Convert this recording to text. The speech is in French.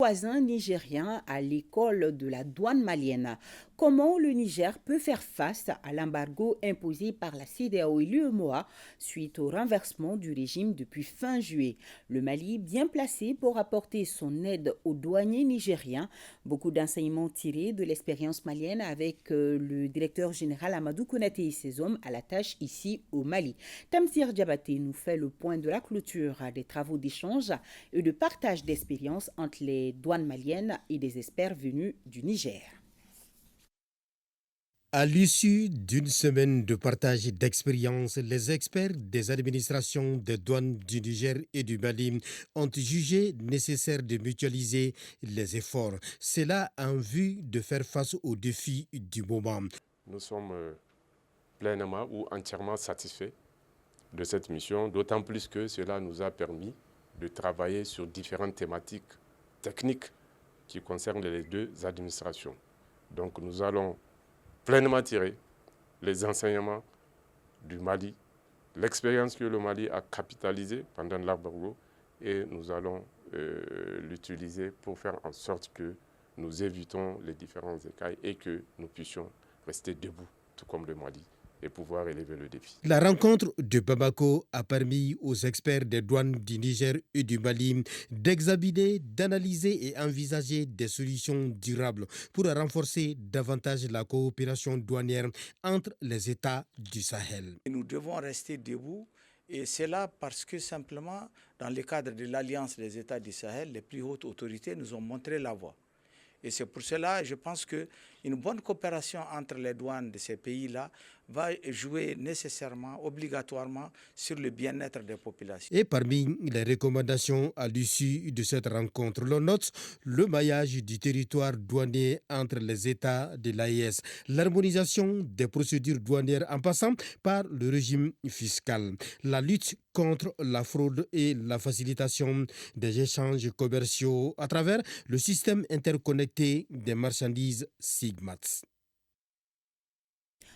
Voisin nigérien à l'école de la douane malienne. Comment le Niger peut faire face à l'embargo imposé par la CEDEAO et l'UEMOA suite au renversement du régime depuis fin juillet? Le Mali bien placé pour apporter son aide aux douaniers nigériens. Beaucoup d'enseignements tirés de l'expérience malienne avec le directeur général Amadou Konaté et ses hommes à la tâche ici au Mali. Tamsir Diabaté nous fait le point de la clôture des travaux d'échange et de partage d'expériences entre les douanes maliennes et des experts venus du Niger. À l'issue d'une semaine de partage d'expériences, les experts des administrations des douanes du Niger et du Mali ont jugé nécessaire de mutualiser les efforts. Cela en vue de faire face aux défis du moment. Nous sommes pleinement ou entièrement satisfaits de cette mission, d'autant plus que cela nous a permis de travailler sur différentes thématiques techniques qui concernent les deux administrations. Donc nous allons pleinement tirer les enseignements du Mali, l'expérience que le Mali a capitalisée pendant l'embargo, et nous allons l'utiliser pour faire en sorte que nous évitons les différents écailles et que nous puissions rester debout, tout comme le Mali, et pouvoir élever le défi. La rencontre de Bamako a permis aux experts des douanes du Niger et du Mali d'examiner, d'analyser et envisager des solutions durables pour renforcer davantage la coopération douanière entre les États du Sahel. Nous devons rester debout, et c'est là parce que simplement, dans le cadre de l'Alliance des États du Sahel, les plus hautes autorités nous ont montré la voie. Et c'est pour cela, je pense qu'une bonne coopération entre les douanes de ces pays-là va jouer nécessairement, obligatoirement, sur le bien-être des populations. Et parmi les recommandations à l'issue de cette rencontre, l'on note le maillage du territoire douanier entre les États de l'AES, l'harmonisation des procédures douanières en passant par le régime fiscal, la lutte contre la fraude et la facilitation des échanges commerciaux à travers le système interconnecté des marchandises SIGMAT.